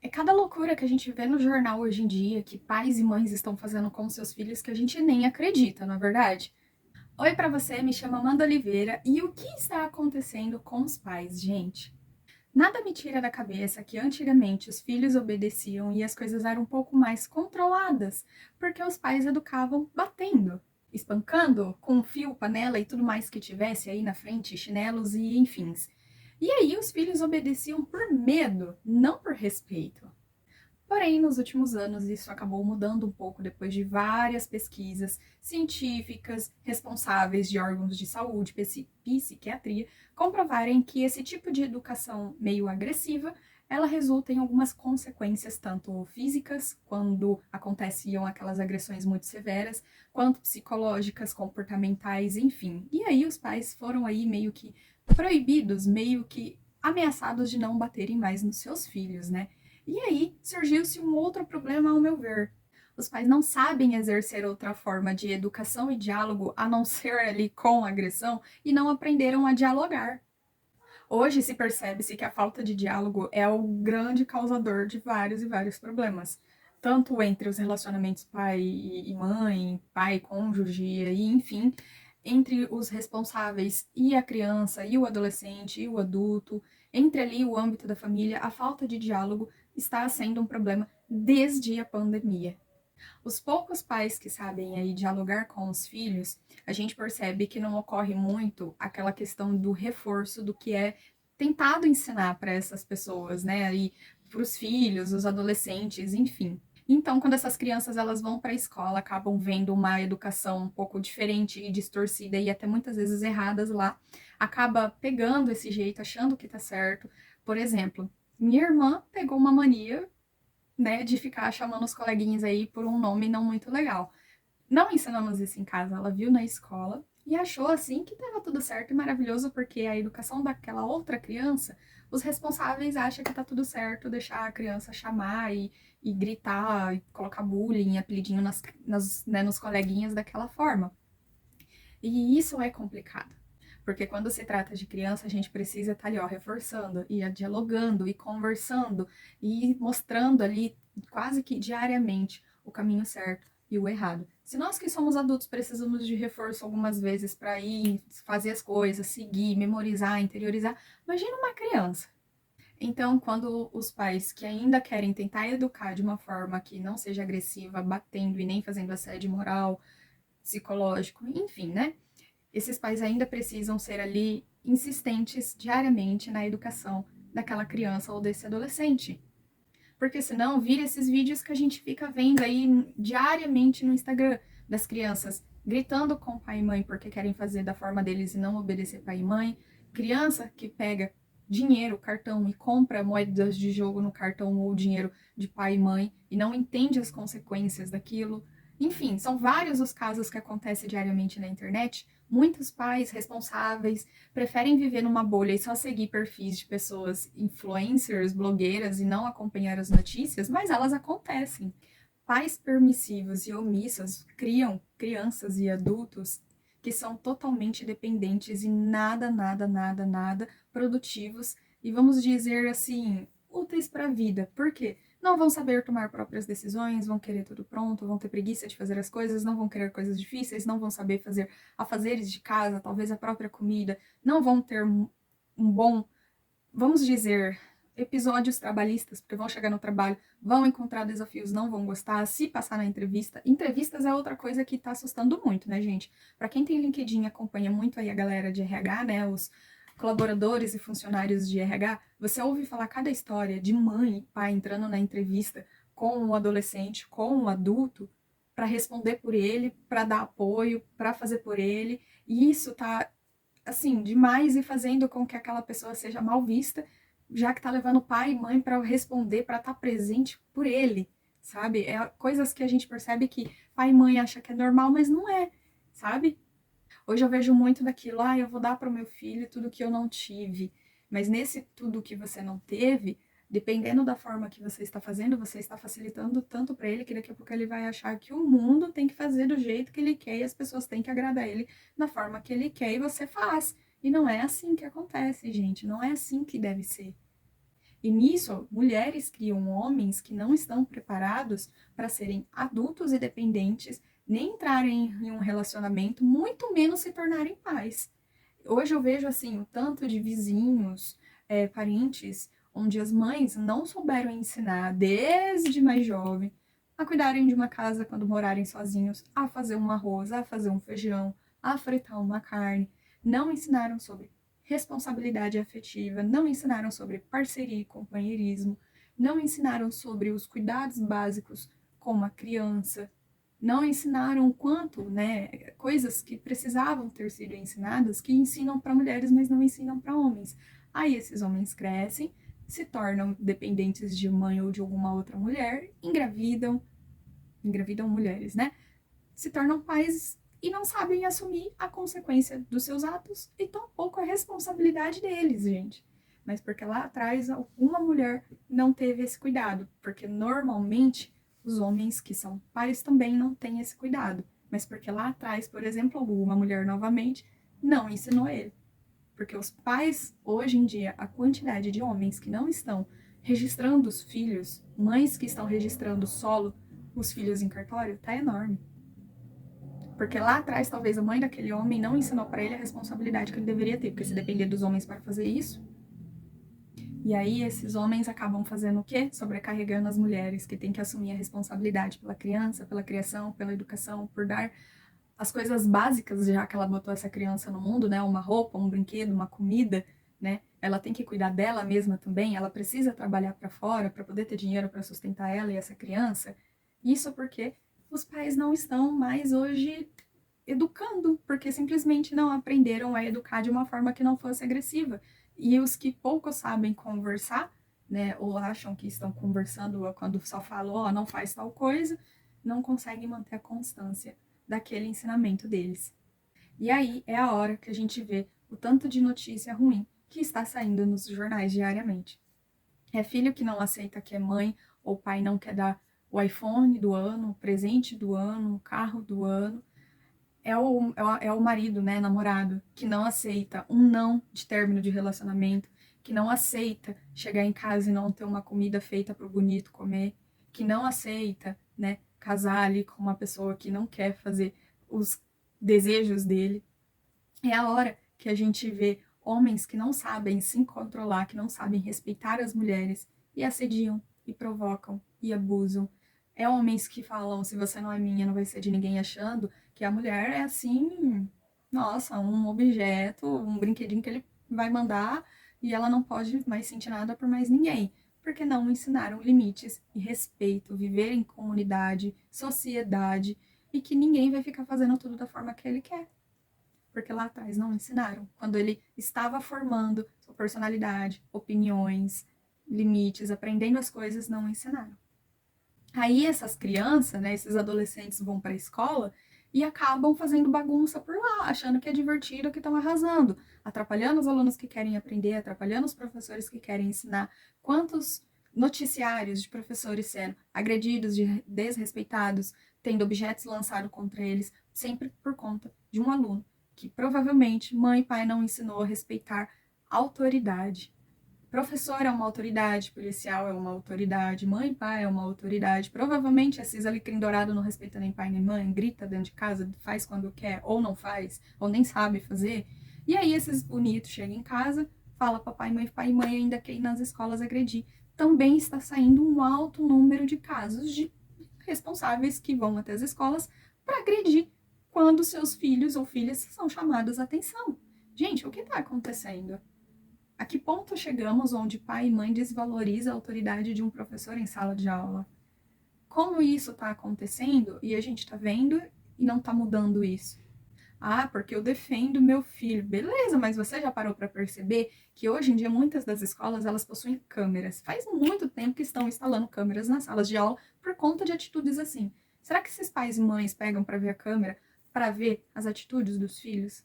É cada loucura que a gente vê no jornal hoje em dia, que pais e mães estão fazendo com seus filhos que a gente nem acredita, não é verdade? Oi pra você, me chamo Amanda Oliveira e o que está acontecendo com os pais, gente? Nada me tira da cabeça que antigamente os filhos obedeciam e as coisas eram um pouco mais controladas, porque os pais educavam batendo, espancando com fio, panela e tudo mais que tivesse aí na frente, chinelos e enfim. E aí os filhos obedeciam por medo, não por respeito. Porém, nos últimos anos, isso acabou mudando um pouco depois de várias pesquisas científicas responsáveis de órgãos de saúde, psiquiatria, comprovarem que esse tipo de educação meio agressiva, ela resulta em algumas consequências, tanto físicas, quando aconteciam aquelas agressões muito severas, quanto psicológicas, comportamentais, enfim. E aí os pais foram aí meio que proibidos, meio que ameaçados de não baterem mais nos seus filhos, né? E aí surgiu-se um outro problema, ao meu ver. Os pais não sabem exercer outra forma de educação e diálogo a não ser ali com agressão e não aprenderam a dialogar. Hoje se percebe-se que a falta de diálogo é o grande causador de vários e vários problemas, tanto entre os relacionamentos pai e mãe, pai, cônjuge e enfim, entre os responsáveis e a criança e o adolescente e o adulto, entre ali o âmbito da família, a falta de diálogo está sendo um problema desde a pandemia. Os poucos pais que sabem aí dialogar com os filhos, a gente percebe que não ocorre muito aquela questão do reforço do que é tentado ensinar para essas pessoas, né? E para os filhos, os adolescentes, enfim. Então, quando essas crianças elas vão para a escola, acabam vendo uma educação um pouco diferente e distorcida e até muitas vezes erradas lá, acaba pegando esse jeito, achando que tá certo. Por exemplo, minha irmã pegou uma mania, né, de ficar chamando os coleguinhas aí por um nome não muito legal. Não ensinamos isso em casa, ela viu na escola e achou assim que estava tudo certo e maravilhoso, porque a educação daquela outra criança, os responsáveis acham que tá tudo certo deixar a criança chamar e gritar, e colocar bullying, apelidinho né, nos coleguinhas daquela forma. E isso é complicado. Porque quando se trata de criança, a gente precisa estar ali, ó, reforçando, e dialogando, e conversando, e mostrando ali, quase que diariamente, o caminho certo e o errado. Se nós que somos adultos precisamos de reforço algumas vezes para ir fazer as coisas, seguir, memorizar, interiorizar, imagina uma criança. Então, quando os pais que ainda querem tentar educar de uma forma que não seja agressiva, batendo e nem fazendo assédio moral, psicológico, enfim, né? Esses pais ainda precisam ser ali insistentes diariamente na educação daquela criança ou desse adolescente. Porque senão vira esses vídeos que a gente fica vendo aí diariamente no Instagram das crianças gritando com pai e mãe porque querem fazer da forma deles e não obedecer pai e mãe. Criança que pega dinheiro, cartão e compra moedas de jogo no cartão ou dinheiro de pai e mãe e não entende as consequências daquilo. Enfim, são vários os casos que acontecem diariamente na internet. Muitos pais responsáveis preferem viver numa bolha e só seguir perfis de pessoas influencers, blogueiras e não acompanhar as notícias, mas elas acontecem. Pais permissivos e omissos criam crianças e adultos que são totalmente dependentes e nada produtivos e vamos dizer assim, úteis para a vida. Por quê? Não vão saber tomar próprias decisões, vão querer tudo pronto, vão ter preguiça de fazer as coisas, não vão querer coisas difíceis, não vão saber fazer afazeres de casa, talvez a própria comida, não vão ter um bom, vamos dizer, episódios trabalhistas, porque vão chegar no trabalho, vão encontrar desafios, não vão gostar, se passar na entrevista. Entrevistas é outra coisa que tá assustando muito, né, gente? Para quem tem LinkedIn e acompanha muito aí a galera de RH, né, os colaboradores e funcionários de RH, você ouve falar cada história de mãe e pai entrando na entrevista com um adolescente, com um adulto, para responder por ele, para dar apoio, para fazer por ele, e isso tá assim, demais e fazendo com que aquela pessoa seja mal vista, já que tá levando pai e mãe para responder, para estar presente por ele, sabe? É coisas que a gente percebe que pai e mãe acha que é normal, mas não é, sabe? Hoje eu vejo muito daquilo, ah, eu vou dar para o meu filho tudo que eu não tive. Mas nesse tudo que você não teve, dependendo da forma que você está fazendo, você está facilitando tanto para ele que daqui a pouco ele vai achar que o mundo tem que fazer do jeito que ele quer e as pessoas têm que agradar ele da forma que ele quer e você faz. E não é assim que acontece, gente. Não é assim que deve ser. E nisso, mulheres criam homens que não estão preparados para serem adultos e dependentes, nem entrarem em um relacionamento, muito menos se tornarem pais. Hoje eu vejo assim o tanto de vizinhos, parentes, onde as mães não souberam ensinar desde mais jovem a cuidarem de uma casa quando morarem sozinhos, a fazer um arroz, a fazer um feijão, a fritar uma carne. Não ensinaram sobre responsabilidade afetiva, não ensinaram sobre parceria e companheirismo, não ensinaram sobre os cuidados básicos com a criança, não ensinaram o quanto, né, coisas que precisavam ter sido ensinadas, que ensinam para mulheres, mas não ensinam para homens. Aí esses homens crescem, se tornam dependentes de mãe ou de alguma outra mulher, engravidam mulheres, né? Se tornam pais e não sabem assumir a consequência dos seus atos e tampouco a responsabilidade deles, gente. Mas porque lá atrás alguma mulher não teve esse cuidado, porque normalmente os homens que são pais também não têm esse cuidado, mas porque lá atrás, por exemplo, alguma mulher novamente não ensinou ele. Porque os pais, hoje em dia, a quantidade de homens que não estão registrando os filhos, mães que estão registrando solo os filhos em cartório, tá enorme. Porque lá atrás, talvez a mãe daquele homem não ensinou para ele a responsabilidade que ele deveria ter, porque se depender dos homens para fazer isso. E aí esses homens acabam fazendo o quê? Sobrecarregando as mulheres, que têm que assumir a responsabilidade pela criança, pela criação, pela educação, por dar as coisas básicas, já que ela botou essa criança no mundo, né? Uma roupa, um brinquedo, uma comida, né? Ela tem que cuidar dela mesma também, ela precisa trabalhar para fora para poder ter dinheiro para sustentar ela e essa criança. Isso porque os pais não estão mais hoje educando, porque simplesmente não aprenderam a educar de uma forma que não fosse agressiva. E os que pouco sabem conversar, né, ou acham que estão conversando quando só falam, ó, oh, não faz tal coisa, não conseguem manter a constância daquele ensinamento deles. E aí é a hora que a gente vê o tanto de notícia ruim que está saindo nos jornais diariamente. É filho que não aceita que é mãe ou pai não quer dar o iPhone do ano, o presente do ano, o carro do ano. É o marido, né, namorado, que não aceita um não de término de relacionamento, que não aceita chegar em casa e não ter uma comida feita para o bonito comer, que não aceita, né, casar ali com uma pessoa que não quer fazer os desejos dele. É a hora que a gente vê homens que não sabem se controlar, que não sabem respeitar as mulheres e assediam e provocam e abusam. É homens que falam, se você não é minha, não vai ser de ninguém, achando que a mulher é assim, nossa, um objeto, um brinquedinho que ele vai mandar e ela não pode mais sentir nada por mais ninguém. Porque não ensinaram limites e respeito, viver em comunidade, sociedade e que ninguém vai ficar fazendo tudo da forma que ele quer, porque lá atrás não ensinaram. Quando ele estava formando sua personalidade, opiniões, limites, aprendendo as coisas, não ensinaram. Aí essas crianças, né, esses adolescentes vão para a escola e acabam fazendo bagunça por lá, achando que é divertido, que estão arrasando, atrapalhando os alunos que querem aprender, atrapalhando os professores que querem ensinar. Quantos noticiários de professores sendo agredidos, desrespeitados, tendo objetos lançados contra eles, sempre por conta de um aluno que provavelmente mãe e pai não ensinou a respeitar a autoridade. Professor é uma autoridade, policial é uma autoridade, mãe e pai é uma autoridade. Provavelmente esses alecrim dourado não respeita nem pai nem mãe, grita dentro de casa, faz quando quer, ou não faz, ou nem sabe fazer. E aí esses bonitos chegam em casa, fala papai e mãe ainda querem nas escolas agredir. Também está saindo um alto número de casos de responsáveis que vão até as escolas para agredir quando seus filhos ou filhas são chamados a atenção. Gente, o que está acontecendo? A que ponto chegamos onde pai e mãe desvaloriza a autoridade de um professor em sala de aula? Como isso está acontecendo e a gente está vendo e não está mudando isso? Ah, porque eu defendo meu filho. Beleza, mas você já parou para perceber que hoje em dia muitas das escolas elas possuem câmeras. Faz muito tempo que estão instalando câmeras nas salas de aula por conta de atitudes assim. Será que esses pais e mães pegam para ver a câmera para ver as atitudes dos filhos?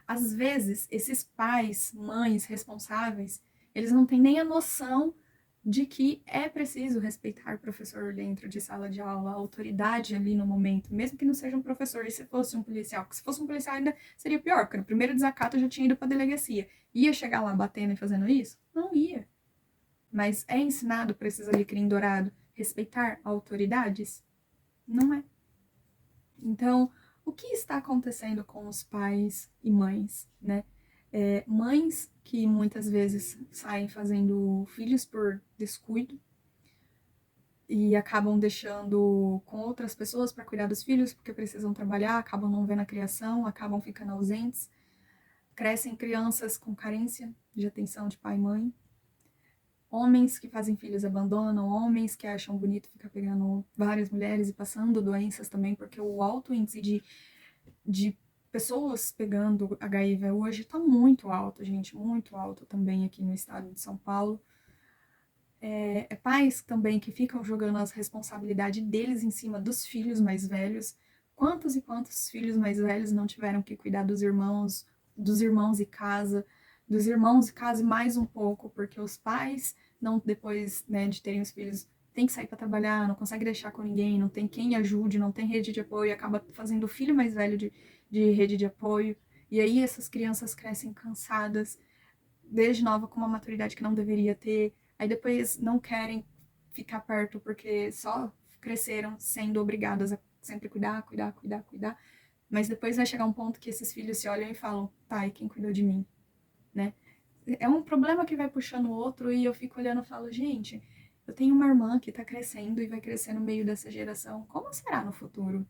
Às vezes, esses pais, mães responsáveis, eles não têm nem a noção de que é preciso respeitar o professor dentro de sala de aula, a autoridade ali no momento, mesmo que não seja um professor, e se fosse um policial, porque se fosse um policial ainda seria pior, porque no primeiro desacato eu já tinha ido para a delegacia. Ia chegar lá batendo e fazendo isso? Não ia. Mas é ensinado para esses alecrim dourado respeitar autoridades? Não é. Então, o que está acontecendo com os pais e mães, né? Mães que muitas vezes saem fazendo filhos por descuido e acabam deixando com outras pessoas para cuidar dos filhos porque precisam trabalhar, acabam não vendo a criação, acabam ficando ausentes, crescem crianças com carência de atenção de pai e mãe, homens que fazem filhos abandonam, homens que acham bonito ficar pegando várias mulheres e passando doenças também, porque o alto índice de pessoas pegando HIV hoje está muito alto, gente, muito alto também aqui no estado de São Paulo. Pais também que ficam jogando as responsabilidades deles em cima dos filhos mais velhos. Quantos e quantos filhos mais velhos não tiveram que cuidar dos irmãos e casa, dos irmãos e casa mais um pouco, porque os pais não, depois, né, de terem os filhos, tem que sair para trabalhar, não consegue deixar com ninguém, não tem quem ajude, não tem rede de apoio, acaba fazendo o filho mais velho de rede de apoio. E aí essas crianças crescem cansadas, desde nova com uma maturidade que não deveria ter, aí depois não querem ficar perto porque só cresceram sendo obrigadas a sempre cuidar, cuidar, cuidar, cuidar, mas depois vai chegar um ponto que esses filhos se olham e falam, tá, e quem cuidou de mim, né? É um problema que vai puxando o outro e eu fico olhando e falo, gente, eu tenho uma irmã que tá crescendo e vai crescer no meio dessa geração, como será no futuro?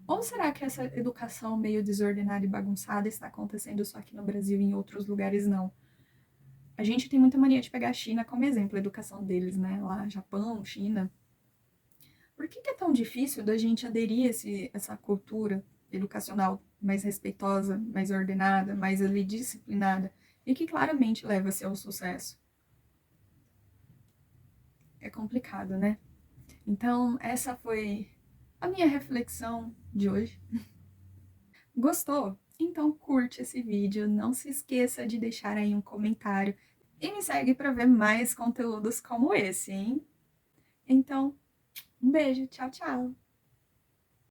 Ou será que essa educação meio desordenada e bagunçada está acontecendo só aqui no Brasil e em outros lugares não? A gente tem muita mania de pegar a China como exemplo, a educação deles, né? Lá, Japão, China. Por que é tão difícil da gente aderir a essa cultura educacional mais respeitosa, mais ordenada, mais ali disciplinada e que claramente leva-se ao sucesso? É complicado, né? Então, essa foi a minha reflexão de hoje. Gostou? Então curte esse vídeo, não se esqueça de deixar aí um comentário e me segue para ver mais conteúdos como esse, hein? Então, um beijo, tchau, tchau!